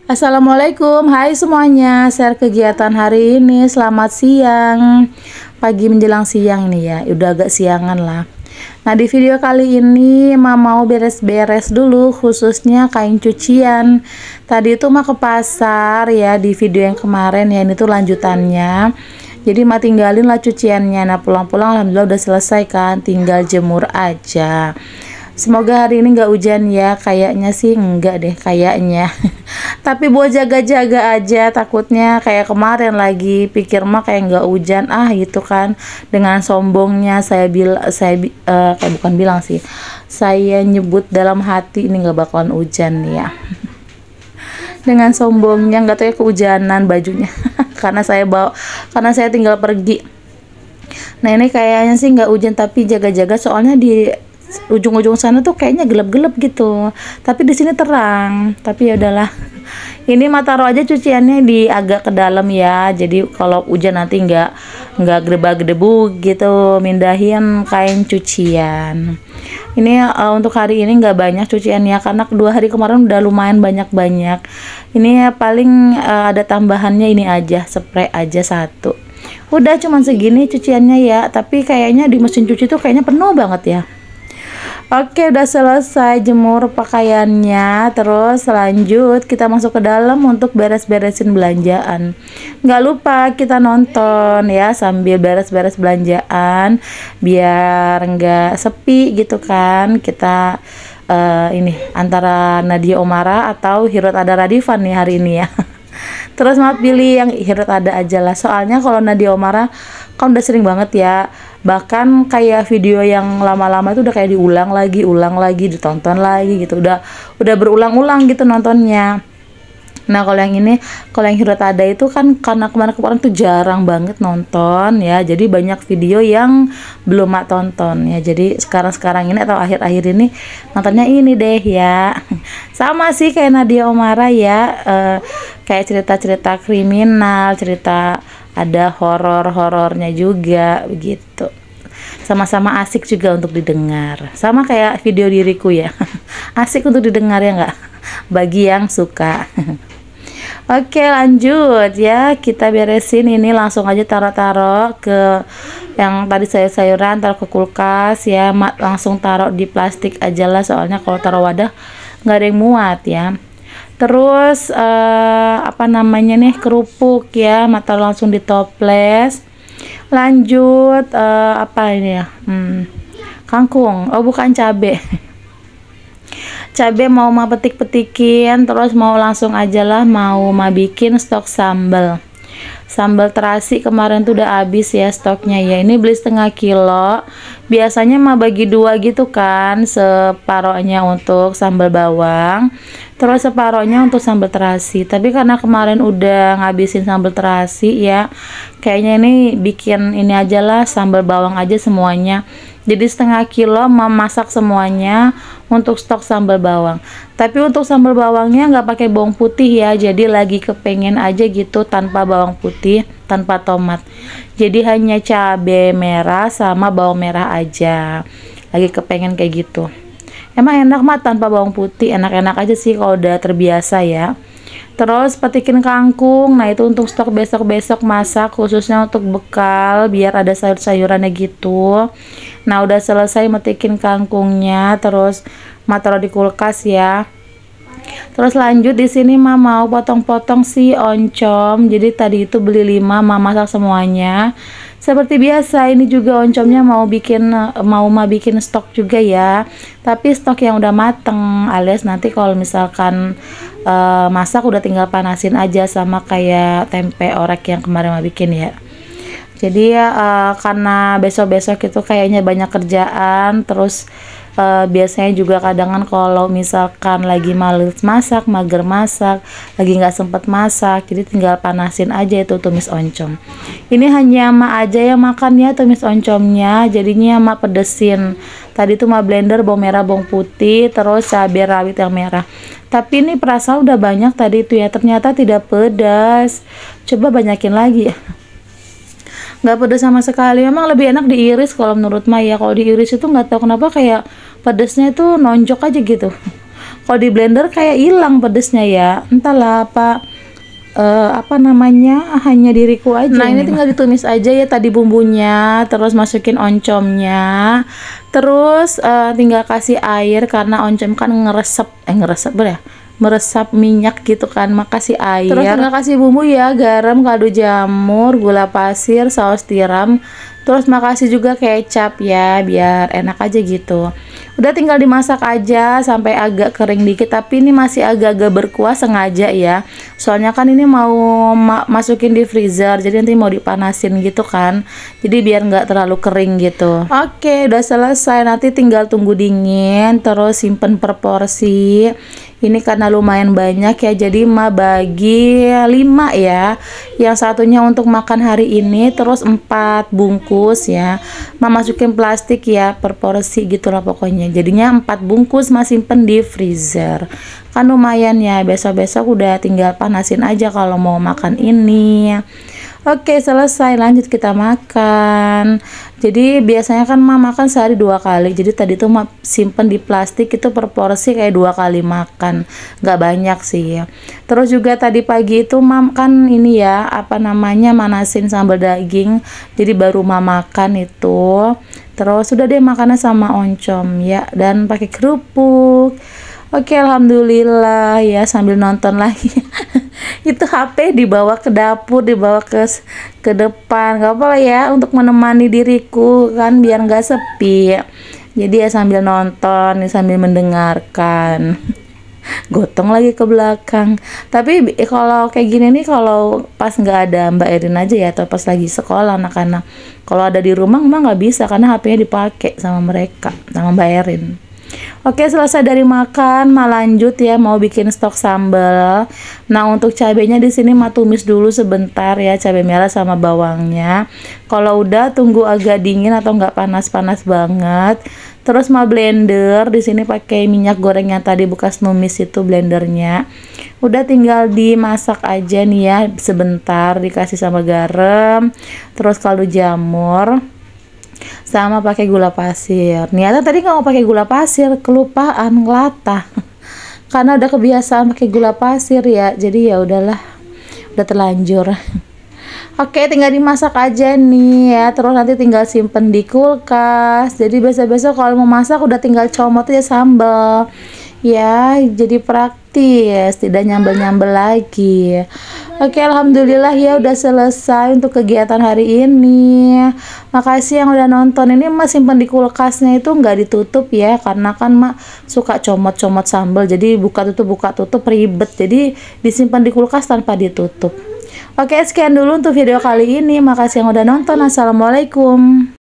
Assalamualaikum, hai semuanya. Share kegiatan hari ini. Selamat siang, pagi menjelang siang nih ya. Udah agak siangan lah. Nah, di video kali ini mau beres-beres dulu, khususnya kain cucian. Tadi itu ke pasar ya, di video yang kemarin ya. Ini tuh lanjutannya. Jadi tinggalin lah cuciannya. Nah, pulang-pulang alhamdulillah udah selesai kan, tinggal jemur aja. Semoga hari ini nggak hujan ya, kayaknya sih enggak deh, kayaknya. Tapi buat jaga-jaga aja, takutnya kayak kemarin lagi, pikir kayak nggak hujan, gitu kan. Dengan sombongnya kayak bukan bilang sih, saya nyebut dalam hati ini nggak bakalan hujan ya. Dengan sombongnya nggak tahu ya kehujanan bajunya, karena saya tinggal pergi. Nah ini kayaknya sih nggak hujan, tapi jaga-jaga soalnya di ujung-ujung sana tuh kayaknya gelap-gelap gitu, tapi di sini terang. Tapi ya udahlah, ini taruh aja cuciannya di agak ke dalam ya, jadi kalau hujan nanti nggak gedebak-gedebu gitu. Mindahin kain cucian ini untuk hari ini nggak banyak cuciannya, karena 2 hari kemarin udah lumayan banyak. Ini paling ada tambahannya ini aja, spray aja 1. Udah cuman segini cuciannya ya, tapi kayaknya di mesin cuci tuh kayaknya penuh banget ya. Oke, udah selesai jemur pakaiannya. Terus lanjut kita masuk ke dalam untuk beres-beresin belanjaan. Nggak lupa kita nonton ya sambil beres-beres belanjaan, biar nggak sepi gitu kan. Kita ini antara Nadia Oomara atau Hirot Ada Radivan nih hari ini ya. Terus pilih yang Hirot Ada aja lah, soalnya kalau Nadia Oomara kan udah sering banget ya, bahkan kayak video yang lama-lama itu udah kayak diulang lagi, ditonton lagi gitu, udah berulang-ulang gitu nontonnya. Nah kalau yang Hirot Ada itu kan karena kemarin tuh jarang banget nonton ya, jadi banyak video yang belum tonton ya, jadi sekarang ini atau akhir-akhir ini nontonnya ini deh ya. Sama sih kayak Nadia Oomara ya, kayak cerita-cerita kriminal, cerita ada horornya juga begitu. Sama-sama asik juga untuk didengar, sama kayak video diriku ya. Asik untuk didengar ya nggak, bagi yang suka. Oke lanjut ya, kita beresin ini, langsung aja taruh ke yang tadi sayuran, taruh ke kulkas ya. Langsung taruh di plastik aja lah, soalnya kalau taruh wadah nggak ada yang muat ya. Terus kerupuk ya, taruh langsung di toples. Lanjut apa ini ya, kangkung, oh bukan, cabe. Cabe mau petik-petikin, terus mau langsung aja lah mau bikin stok sambal terasi. Kemarin tuh udah habis ya stoknya ya, ini beli setengah kilo, biasanya bagi 2 gitu kan, separohnya untuk sambal bawang, terus separohnya untuk sambal terasi. Tapi karena kemarin udah ngabisin sambal terasi ya, kayaknya ini bikin ini aja lah, sambal bawang aja semuanya. Jadi setengah kilo memasak semuanya untuk stok sambal bawang. Tapi untuk sambal bawangnya nggak pakai bawang putih ya, jadi lagi kepengen aja gitu tanpa bawang putih, tanpa tomat. Jadi hanya cabai merah sama bawang merah aja. Lagi kepengen kayak gitu. Emang enak tanpa bawang putih, enak-enak aja sih kalau udah terbiasa ya. Terus petikin kangkung, nah itu untuk stok besok-besok masak, khususnya untuk bekal biar ada sayur-sayurannya gitu. Nah udah selesai metikin kangkungnya, terus taruh di kulkas ya. Terus lanjut di sini mau potong-potong si oncom. Jadi tadi itu beli 5, masak semuanya. Seperti biasa ini juga oncomnya mau bikin stok juga ya, tapi stok yang udah mateng, alias nanti kalau misalkan masak udah tinggal panasin aja, sama kayak tempe orek yang kemarin bikin ya. Jadi ya karena besok-besok itu kayaknya banyak kerjaan, terus biasanya juga kadangan kalau misalkan lagi males masak, mager masak, lagi nggak sempet masak, jadi tinggal panasin aja itu tumis oncom. Ini hanya aja yang makan ya tumis oncomnya, jadinya pedesin. Tadi tuh blender bawang merah, bawang putih, terus cabai rawit yang merah. Tapi ini perasaan udah banyak tadi itu ya, ternyata tidak pedas. Coba banyakin lagi ya. Nggak pedas sama sekali, memang lebih enak diiris kalau menurut Maya. Kalau diiris itu nggak tahu kenapa kayak pedasnya itu nonjok aja gitu. Kalau di blender kayak hilang pedesnya ya, entahlah apa namanya, hanya diriku aja. Nah ini tinggal ditumis aja ya tadi bumbunya, terus masukin oncomnya, terus tinggal kasih air karena oncom kan meresap minyak gitu kan, makasih air. Terus tinggal kasih bumbu ya, garam, kaldu jamur, gula pasir, saus tiram, terus makasih juga kecap ya, biar enak aja gitu. Udah tinggal dimasak aja sampai agak kering dikit, tapi ini masih agak-agak berkuah sengaja ya, soalnya kan ini mau masukin di freezer, jadi nanti mau dipanasin gitu kan, jadi biar nggak terlalu kering gitu. Oke, udah selesai, nanti tinggal tunggu dingin, terus simpen per porsi. Ini karena lumayan banyak ya, jadi bagi 5 ya, yang satunya untuk makan hari ini, terus 4 bungkus ya, masukin plastik ya per porsi gitulah pokoknya, jadinya 4 bungkus simpen di freezer, kan lumayan ya, besok-besok udah tinggal panasin aja kalau mau makan ini. Oke, selesai, lanjut kita makan. Jadi biasanya kan makan sehari 2 kali, jadi tadi tuh simpen di plastik itu per porsi kayak 2 kali makan, nggak banyak sih ya. Terus juga tadi pagi itu kan ini ya, apa namanya, manasin sambal daging, jadi baru makan itu. Terus sudah deh makannya sama oncom ya, dan pakai kerupuk. Oke, alhamdulillah ya, sambil nonton lagi. Itu HP dibawa ke dapur, dibawa ke depan, gak apa-apa ya, untuk menemani diriku kan, biar nggak sepi. Jadi ya sambil nonton, sambil mendengarkan. Gotong lagi ke belakang. Tapi kalau kayak gini nih, kalau pas nggak ada Mbak Erin aja ya, atau pas lagi sekolah anak-anak, kalau ada di rumah memang nggak bisa karena HP-nya dipakai sama mereka, sama Mbak Erin. Oke, selesai dari makan, lanjut ya, mau bikin stok sambal. Nah, untuk cabenya di sini tumis dulu sebentar ya, cabai merah sama bawangnya. Kalau udah tunggu agak dingin atau nggak panas-panas banget. Terus blender, di sini pakai minyak goreng yang tadi bekas numis itu blendernya. Udah tinggal dimasak aja nih ya, sebentar, dikasih sama garam, terus kaldu jamur, sama pakai gula pasir. Niatnya tadi nggak mau pakai gula pasir, kelupaan, ngelatah. Karena udah kebiasaan pakai gula pasir ya, jadi ya udahlah, udah terlanjur. Oke, tinggal dimasak aja nih ya, terus nanti tinggal simpen di kulkas. Jadi besok-besok kalau mau masak udah tinggal comot aja sambal. Ya, jadi praktis, tidak nyambel-nyambel lagi. Oke, alhamdulillah ya udah selesai untuk kegiatan hari ini. Makasih yang udah nonton. Ini simpen di kulkasnya itu nggak ditutup ya, karena kan suka comot-comot sambal, jadi buka tutup ribet. Jadi disimpan di kulkas tanpa ditutup. Oke, sekian dulu untuk video kali ini. Makasih yang udah nonton. Assalamualaikum.